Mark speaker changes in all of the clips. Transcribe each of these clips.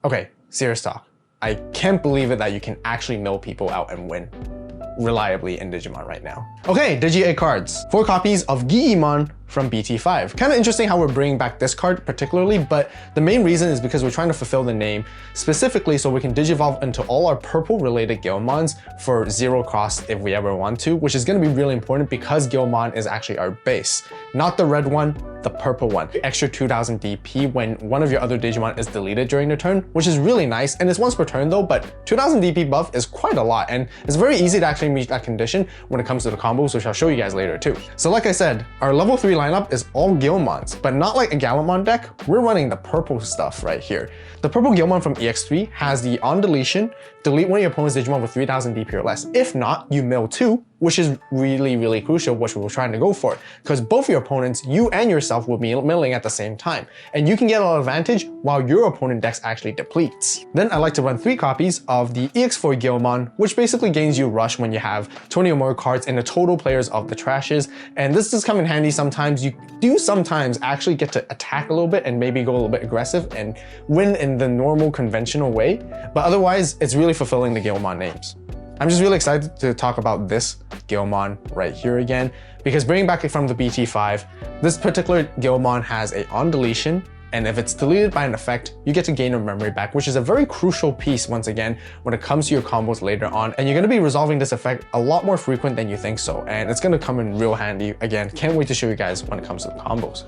Speaker 1: Okay, serious talk. I can't believe it that you can actually mill people out and win reliably in Digimon right now. Okay, Digi-Egg cards. 4 copies of Guilmon from BT5. Kind of interesting how we're bringing back this card particularly, but the main reason is because we're trying to fulfill the name specifically so we can digivolve into all our purple related Guilmons for 0 cost if we ever want to, which is going to be really important because Guilmon is actually our base. Not the red one, the purple one. Extra 2000 DP when one of your other Digimon is deleted during the turn, which is really nice, and it's once per turn though, but 2000 DP buff is quite a lot, and it's very easy to actually meet that condition when it comes to the combos, which I'll show you guys later too. So like I said, our level 3 lineup is all Guilmons, but not like a Guilmon deck. We're running the purple stuff right here. The purple Guilmon from EX3 has the on deletion, delete one of your opponent's Digimon with 3000 DP or less. If not, you mill 2, which is really crucial, which we were trying to go for, because both your opponents, you and yourself, will be milling at the same time, and you can get a lot of advantage while your opponent decks actually depletes. Then I like to run 3 copies of the EX4 Guilmon, which basically gains you rush when you have 20 or more cards in the total players of the trashes, and this does come in handy sometimes. You do sometimes actually get to attack a little bit and maybe go a little bit aggressive and win in the normal conventional way, but otherwise it's really fulfilling the Guilmon names. I'm just really excited to talk about this Guilmon right here again, because bringing back from the BT5, this particular Guilmon has a on deletion, and if it's deleted by an effect, you get to gain your memory back, which is a very crucial piece once again when it comes to your combos later on, and you're going to be resolving this effect a lot more frequent than you think so, and it's going to come in real handy. Again, can't wait to show you guys when it comes to the combos.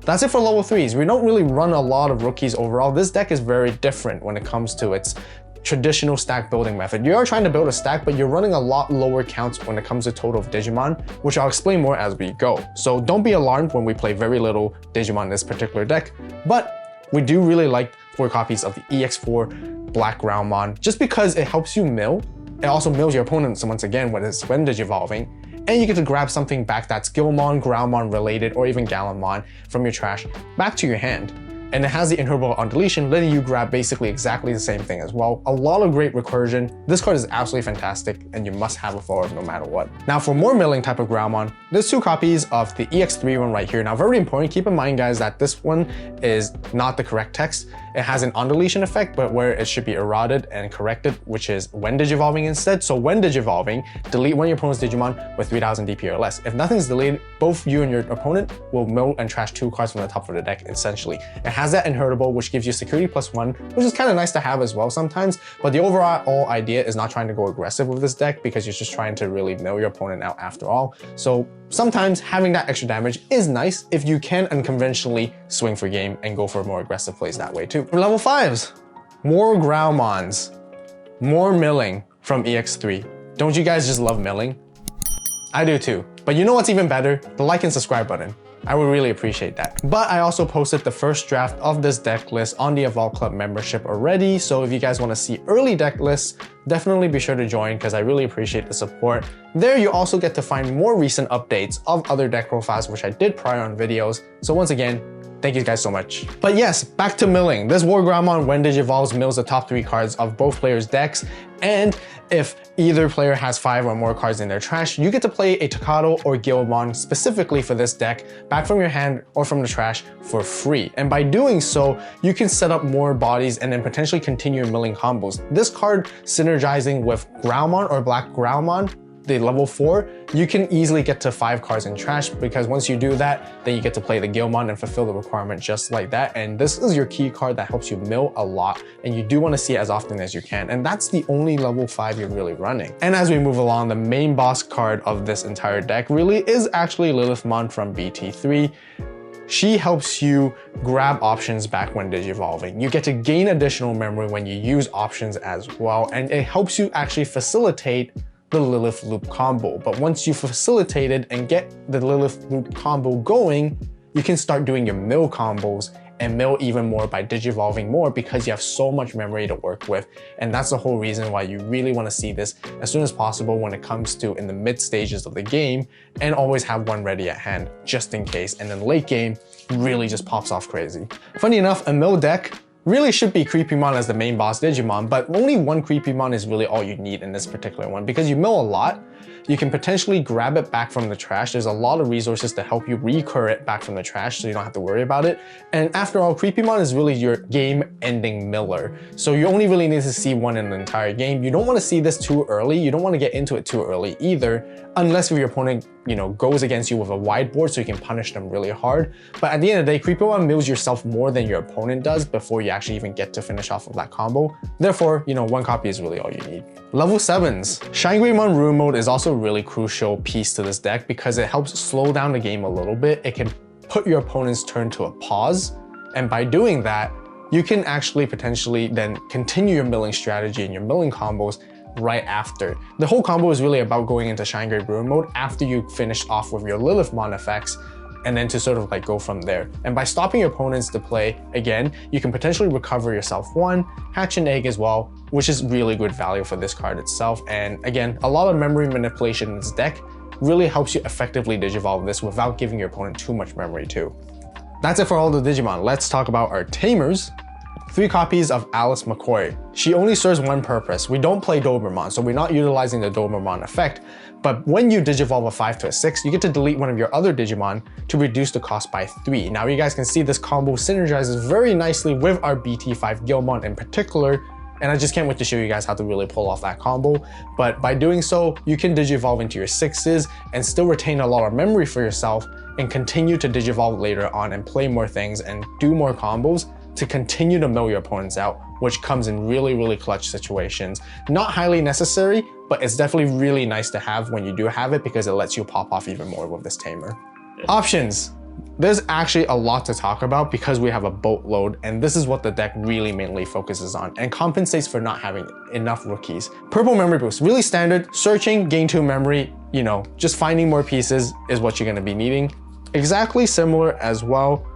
Speaker 1: That's it for level 3s. We don't really run a lot of rookies overall. This deck is very different when it comes to its traditional stack building method. You are trying to build a stack, but you're running a lot lower counts when it comes to total of Digimon, which I'll explain more as we go. So don't be alarmed when we play very little Digimon in this particular deck, but we do really like 4 copies of the EX4 Black Growlmon, just because it helps you mill. It also mills your opponents once again when digivolving, and you get to grab something back that's Guilmon, Growlmon related, or even Gallimon from your trash back to your hand. And it has the inheritable on deletion, letting you grab basically exactly the same thing as well. A lot of great recursion. This card is absolutely fantastic, and you must have it for no matter what. Now for more milling type of Growlmon, there's 2 copies of the EX3 one right here. Now very important, keep in mind guys that this one is not the correct text. It has an on deletion effect, but where it should be eroded and corrected, which is when digivolving instead. So when digivolving, delete one of your opponent's Digimon with 3000 DP or less. If nothing's deleted, both you and your opponent will mill and trash 2 cards from the top of the deck essentially. It has that inheritable, which gives you security +1, which is kind of nice to have as well sometimes, but the overall idea is not trying to go aggressive with this deck because you're just trying to really mill your opponent out after all. So sometimes having that extra damage is nice if you can unconventionally swing for game and go for more aggressive plays that way too. For level 5s, more Growlmons, more milling from EX3. Don't you guys just love milling? I do too, but you know what's even better? The like and subscribe button. I would really appreciate that. But I also posted the first draft of this deck list on the AVAULT Club membership already, so if you guys want to see early deck lists, definitely be sure to join because I really appreciate the support. There you also get to find more recent updates of other deck profiles which I did prior on videos, so once again, thank you guys so much. But yes, back to milling. This War Growlmon, when digivolves, mills the top 3 cards of both players' decks, and if either player has 5 or more cards in their trash, you get to play a Tokado or Guilmon specifically for this deck back from your hand or from the trash for free. And by doing so, you can set up more bodies and then potentially continue milling combos. This card synergizing with Growlmon or Black Growlmon, the level 4, you can easily get to 5 cards in trash, because once you do that, then you get to play the Guilmon and fulfill the requirement just like that. And this is your key card that helps you mill a lot, and you do want to see it as often as you can. And that's the only level 5 you're really running. And as we move along, the main boss card of this entire deck really is actually Lilithmon from BT3. She helps you grab options back when digivolving. You get to gain additional memory when you use options as well, and it helps you actually facilitate the Lilith Loop combo. But once you facilitate it and get the Lilith Loop combo going, you can start doing your mill combos and mill even more by digivolving more because you have so much memory to work with. And that's the whole reason why you really want to see this as soon as possible when it comes to in the mid stages of the game, and always have one ready at hand just in case. And then late game really just pops off crazy. Funny enough, a mill deck really should be Creepymon as the main boss Digimon, but only one Creepymon is really all you need in this particular one because you mill a lot. you can potentially grab it back from the trash. There's a lot of resources to help you recur it back from the trash so you don't have to worry about it. And after all, Creepymon is really your game-ending miller. So you only really need to see one in the entire game. You don't want to see this too early. You don't want to get into it too early either, unless if your opponent, goes against you with a wide board so you can punish them really hard. But at the end of the day, Creepymon mills yourself more than your opponent does before you actually even get to finish off of that combo. Therefore, one copy is really all you need. Level 7s. Guilmon Rune Mode is also a really crucial piece to this deck because it helps slow down the game a little bit. It can put your opponent's turn to a pause, and by doing that, you can actually potentially then continue your milling strategy and your milling combos right after. The whole combo is really about going into Rune Mode after you finish off with your Lilithmon effects, and then to sort of go from there. And by stopping your opponents to play, again, you can potentially recover yourself one, hatch an egg as well, which is really good value for this card itself. And again, a lot of memory manipulation in this deck really helps you effectively digivolve this without giving your opponent too much memory too. That's it for all the Digimon. Let's talk about our Tamers. 3 copies of Alice McCoy. She only serves one purpose. We don't play Dobermon, so we're not utilizing the Dobermon effect. But when you digivolve a 5 to a 6, you get to delete one of your other Digimon to reduce the cost by 3. Now you guys can see this combo synergizes very nicely with our BT5 Guilmon in particular, and I just can't wait to show you guys how to really pull off that combo. But by doing so, you can digivolve into your 6s and still retain a lot of memory for yourself and continue to digivolve later on and play more things and do more combos to continue to mill your opponents out, which comes in really, really clutch situations. Not highly necessary, but it's definitely really nice to have when you do have it because it lets you pop off even more with this Tamer. Options. There's actually a lot to talk about because we have a boatload, and this is what the deck really mainly focuses on and compensates for not having enough rookies. Purple memory boost, really standard. Searching, gain 2 memory, just finding more pieces is what you're gonna be needing. Exactly similar as well.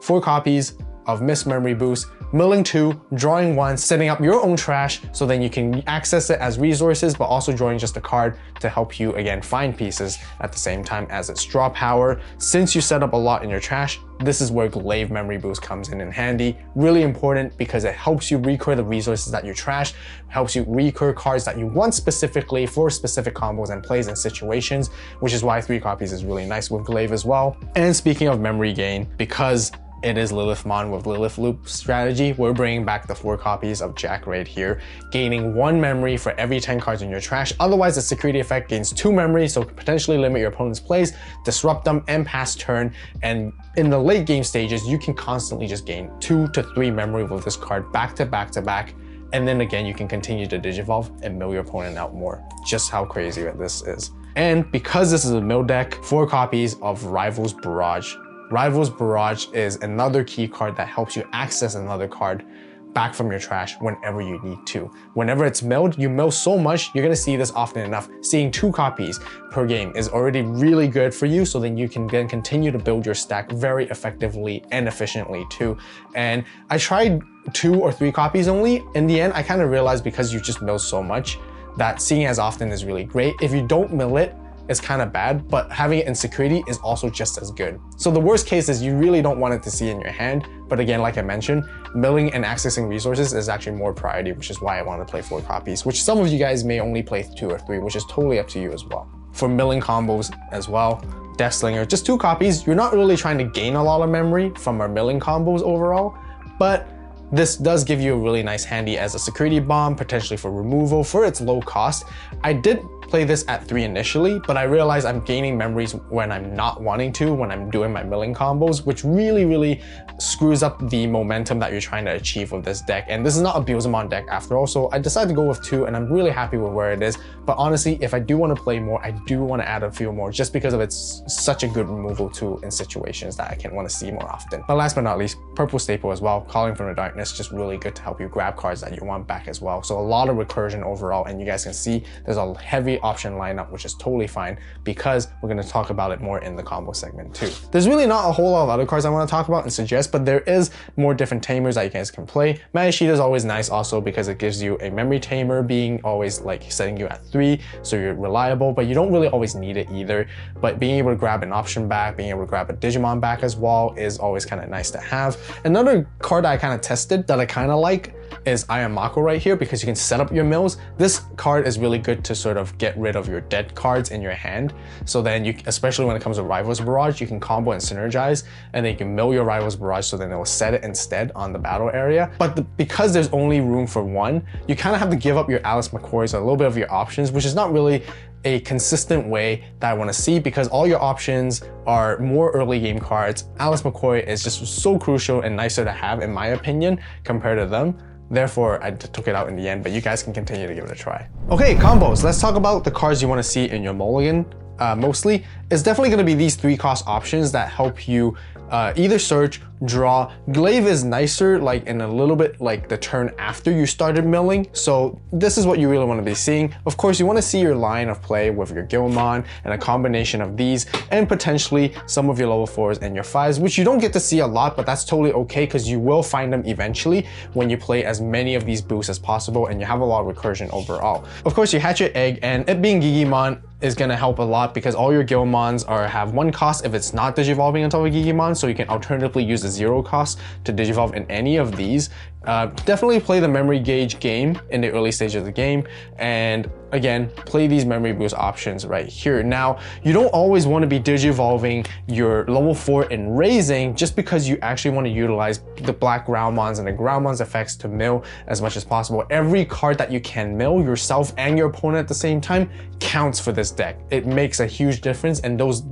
Speaker 1: 4 copies of Miss Memory Boost, milling 2, drawing 1, setting up your own trash so then you can access it as resources, but also drawing just a card to help you again find pieces at the same time as its draw power. Since you set up a lot in your trash, this is where Glaive Memory Boost comes in handy. Really important because it helps you recur the resources that you trash, helps you recur cards that you want specifically for specific combos and plays and situations, which is why 3 copies is really nice with Glaive as well. And speaking of memory gain, because it is Lilithmon with Lilith Loop strategy, we're bringing back the 4 copies of Jack right here, gaining 1 memory for every 10 cards in your trash. Otherwise, the security effect gains 2 memory, so potentially limit your opponent's plays, disrupt them, and pass turn. And in the late game stages, you can constantly just gain 2 to 3 memory with this card back to back to back. And then again, you can continue to digivolve and mill your opponent out more. Just how crazy this is. And because this is a mill deck, 4 copies of Rivals Barrage. Rivals Barrage is another key card that helps you access another card back from your trash whenever you need to. Whenever it's milled, you mill so much, you're gonna see this often enough. Seeing 2 copies per game is already really good for you, so then you can then continue to build your stack very effectively and efficiently too. And I tried 2 or 3 copies only. In the end, I kind of realized because you just mill so much that seeing as often is really great. If you don't mill it, it's kind of bad, but having it in security is also just as good. So the worst case is you really don't want it to see in your hand, but again, like I mentioned, milling and accessing resources is actually more priority, which is why I want to play 4 copies, which some of you guys may only play 2 or 3, which is totally up to you as well. For milling combos as well, Death Slinger, just 2 copies. You're not really trying to gain a lot of memory from our milling combos overall, but this does give you a really nice handy as a security bomb, potentially for removal for its low cost. I did play this at 3 initially, but I realized I'm gaining memories when I'm not wanting to, when I'm doing my milling combos, which really screws up the momentum that you're trying to achieve with this deck. And this is not a Digimon deck after all, so I decided to go with 2 and I'm really happy with where it is. But honestly, if I do want to play more, I do want to add a few more just because of its such a good removal tool in situations that I can want to see more often. But last but not least, Purple Staple as well, Calling from the Darkness, just really good to help you grab cards that you want back as well. So a lot of recursion overall, and you guys can see there's a heavy option lineup, which is totally fine because we're going to talk about it more in the combo segment too. There's really not a whole lot of other cards I want to talk about and suggest, but there is more different tamers that you guys can play. Magishita is always nice also because it gives you a memory tamer, being always like setting you at 3, so you're reliable, but you don't really always need it either. But being able to grab an option back, being able to grab a Digimon back as well is always kind of nice to have. Another card that I kind of tested that I kind of like is Ayamako right here because you can set up your mills. This card is really good to sort of get rid of your dead cards in your hand. So then you, especially when it comes to Rivals Barrage, you can combo and synergize, and then you can mill your Rivals Barrage so then it will set it instead on the battle area. But because there's only room for one, you kind of have to give up your Alice McCoys, a little bit of your options, which is not really a consistent way that I want to see, because all your options are more early game cards. Alice McCoy is just so crucial and nicer to have, in my opinion, compared to them. Therefore, I took it out in the end, but you guys can continue to give it a try. Okay, combos. Let's talk about the cards you want to see in your mulligan. Mostly, it's definitely going to be these 3-cost options that help you either search, draw. Glaive is nicer, like in a little bit like the turn after you started milling. So this is what you really want to be seeing. Of course, you want to see your line of play with your Guilmon and a combination of these, and potentially some of your level 4s and your 5s, which you don't get to see a lot, but that's totally okay because you will find them eventually when you play as many of these boosts as possible and you have a lot of recursion overall. Of course, you hatch your egg, and it being Digimon is going to help a lot because all your Guilmons have 1 cost if it's not digivolving on top of Digimon, so you can alternatively use a 0 cost to digivolve in any of these. Definitely play the memory gauge game in the early stage of the game, and again, play these memory boost options right here. Now, you don't always want to be digivolving your level 4 in raising just because you actually want to utilize the Black Growlmons and the Growlmon's effects to mill as much as possible. Every card that you can mill yourself and your opponent at the same time counts for this deck. It makes a huge difference, and those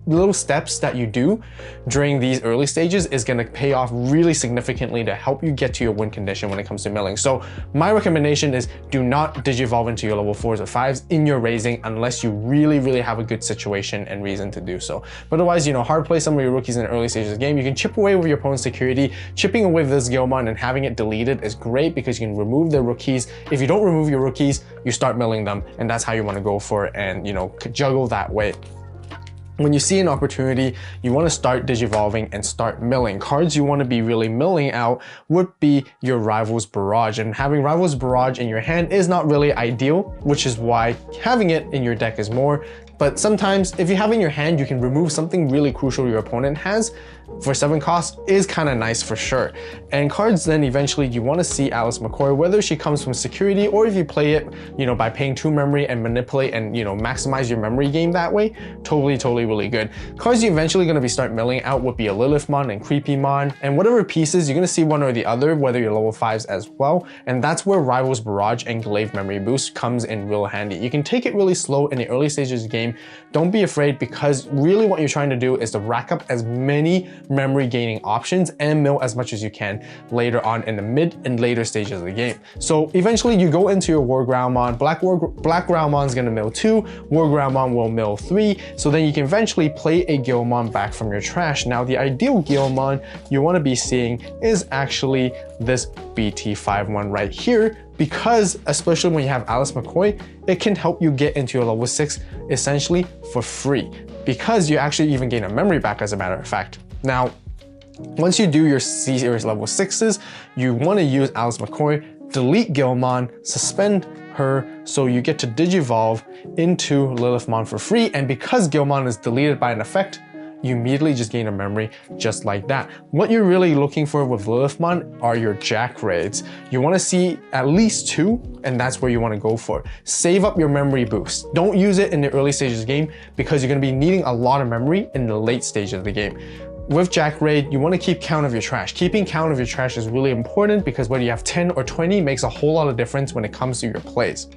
Speaker 1: little steps that you do during these early stages is going to pay off really significantly to help you get to your win condition when it comes to milling. So my recommendation is do not digivolve into your level 4s or 5s in your raising unless you really have a good situation and reason to do so. But otherwise, you know, hard play some of your rookies in the early stages of the game. You can chip away with your opponent's security. Chipping away with this Guilmon and having it deleted is great because you can remove the rookies. If you don't remove your rookies, you start milling them, and that's how you want to go for it, and you know, juggle that way. When you see an opportunity, you want to start digivolving and start milling. Cards you want to be really milling out would be your Rivals Barrage, and having Rivals Barrage in your hand is not really ideal, which is why having it in your deck is more. But sometimes if you have it in your hand, you can remove something really crucial your opponent has for 7 costs is kind of nice for sure. And cards then eventually you want to see Alice McCoy, whether she comes from security or if you play it, you know, by paying 2 memory and manipulate and, you know, maximize your memory game that way. Totally really good. Cards you're eventually going to be start milling out would be a Lilithmon and Creepymon, and whatever pieces you're going to see one or the other, whether you're level 5s as well. And that's where Rivals Barrage and Glaive Memory Boost comes in real handy. You can take it really slow in the early stages of the game. Don't be afraid, because really what you're trying to do is to rack up as many memory gaining options and mill as much as you can later on in the mid and later stages of the game. So eventually you go into your War Growlmon. Black Growlmon is going to mill 2, War Growlmon will mill 3, so then you can eventually play a Guilmon back from your trash. Now the ideal Guilmon you want to be seeing is actually this BT13 right here, because especially when you have Alice McCoy, it can help you get into your level 6 essentially for free, because you actually even gain a memory back, as a matter of fact. Now, once you do your C series level 6s, you want to use Alice McCoy, delete Guilmon, suspend her, so you get to digivolve into Lilithmon for free. And because Guilmon is deleted by an effect, you immediately just gain a memory just like that. What you're really looking for with Lilithmon are your Jack raids. You want to see at least 2, and that's where you want to go for. Save up your memory boost. Don't use it in the early stages of the game, because you're going to be needing a lot of memory in the late stages of the game. With Jack Raid, you want to keep count of your trash. Keeping count of your trash is really important, because whether you have 10 or 20 makes a whole lot of difference when it comes to your plays.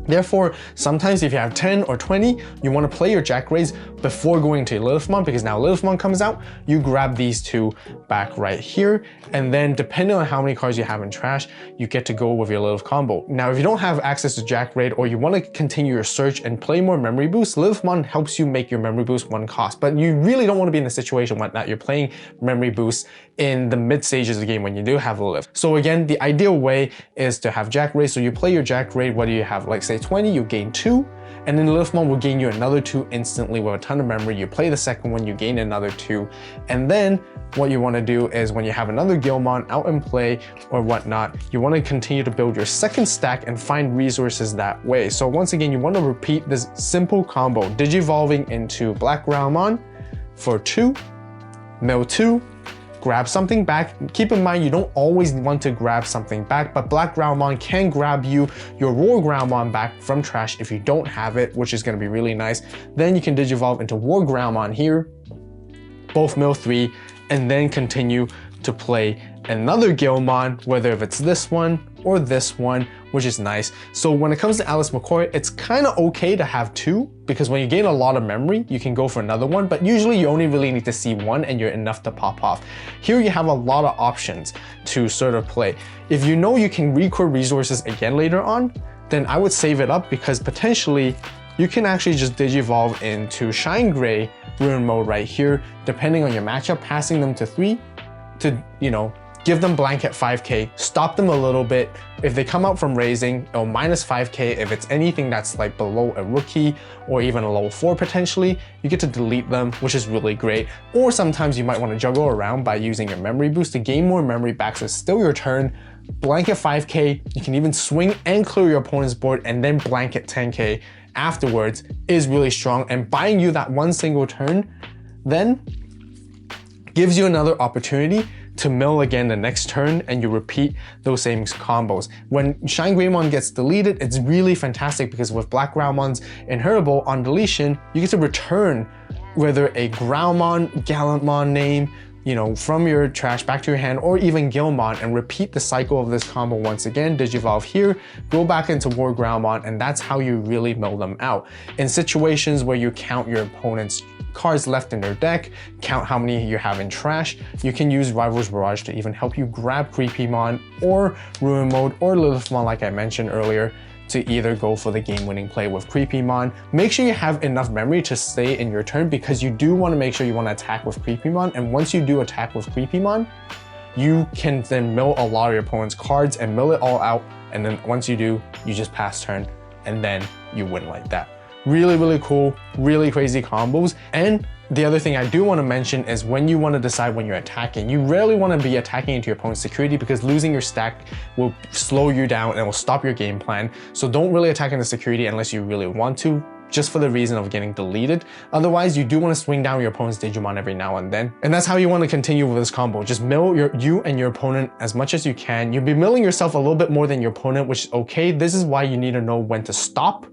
Speaker 1: Therefore, sometimes if you have 10 or 20, you want to play your Jack Raids before going to Lilithmon, because now Lilithmon comes out, you grab these 2 back right here, and then depending on how many cards you have in trash, you get to go with your Lilith combo. Now, if you don't have access to Jack Raid, or you want to continue your search and play more memory boost, Lilithmon helps you make your memory boost 1 cost, but you really don't want to be in a situation that you're playing memory boost in the mid stages of the game when you do have Lilith. So again, the ideal way is to have Jack Raid, so you play your Jack Raid, whether you have, like say 20, you gain 2, and then Lilithmon will gain you another 2 instantly with a ton of memory. You play the second one, you gain another 2, and then what you want to do is when you have another Guilmon out in play or whatnot, you want to continue to build your second stack and find resources that way. So once again, you want to repeat this simple combo, digivolving into Black Growlmon for 2, mill 2, grab something back. Keep in mind, you don't always want to grab something back, but Black Growlmon can grab you your War Growlmon back from trash if you don't have it, which is going to be really nice. Then you can Digivolve into War Growlmon here, both Mill 3, and then continue to play another Guilmon, whether if it's this one or this one, which is nice. So when it comes to Alice McCoy, it's kind of okay to have two, because when you gain a lot of memory, you can go for another one, but usually you only really need to see one and you're enough to pop off. Here you have a lot of options to sort of play. If you know you can record resources again later on, then I would save it up, because potentially you can actually just Digivolve into Shine Gray Ruin Mode right here, depending on your matchup, passing them to 3 to, you know, give them blanket 5k, stop them a little bit. If they come out from raising, it'll minus 5k. If it's anything that's like below a rookie or even a level 4 potentially, you get to delete them, which is really great. Or sometimes you might want to juggle around by using your memory boost to gain more memory back, so it's still your turn. Blanket 5k, you can even swing and clear your opponent's board and then blanket 10k afterwards is really strong, and buying you that one single turn then gives you another opportunity to mill again the next turn, and you repeat those same combos. When Shine Greymon gets deleted, it's really fantastic, because with Black Growlmon's inheritable on deletion, you get to return whether a Growlmon, Gallantmon name, you know, from your trash back to your hand, or even Guilmon, and repeat the cycle of this combo once again. Digivolve here, go back into War Growlmon, and that's how you really mill them out. In situations where you count your opponent's cards left in their deck, count how many you have in trash, you can use Rival's Barrage to even help you grab Creepymon or Ruin Mode or Lilithmon, like I mentioned earlier, to either go for the game-winning play with Creepymon. Make sure you have enough memory to stay in your turn, because you do want to make sure you want to attack with Creepymon, and once you do attack with Creepymon, you can then mill a lot of your opponent's cards and mill it all out, and then once you do, you just pass turn, and then you win like that. Really, really cool, really crazy combos. And the other thing I do want to mention is when you want to decide when you're attacking, you rarely want to be attacking into your opponent's security, because losing your stack will slow you down and will stop your game plan. So don't really attack into security unless you really want to, just for the reason of getting deleted. Otherwise, you do want to swing down your opponent's Digimon every now and then. And that's how you want to continue with this combo. Just mill you and your opponent as much as you can. You'll be milling yourself a little bit more than your opponent, which is okay. This is why you need to know when to stop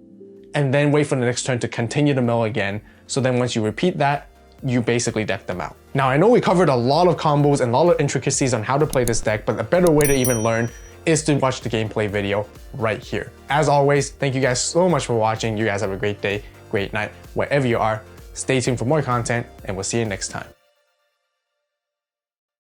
Speaker 1: and then wait for the next turn to continue to mill again. So then once you repeat that, you basically deck them out. Now, I know we covered a lot of combos and a lot of intricacies on how to play this deck, but a better way to even learn is to watch the gameplay video right here. As always, thank you guys so much for watching. You guys have a great day, great night, wherever you are. Stay tuned for more content, and we'll see you next time.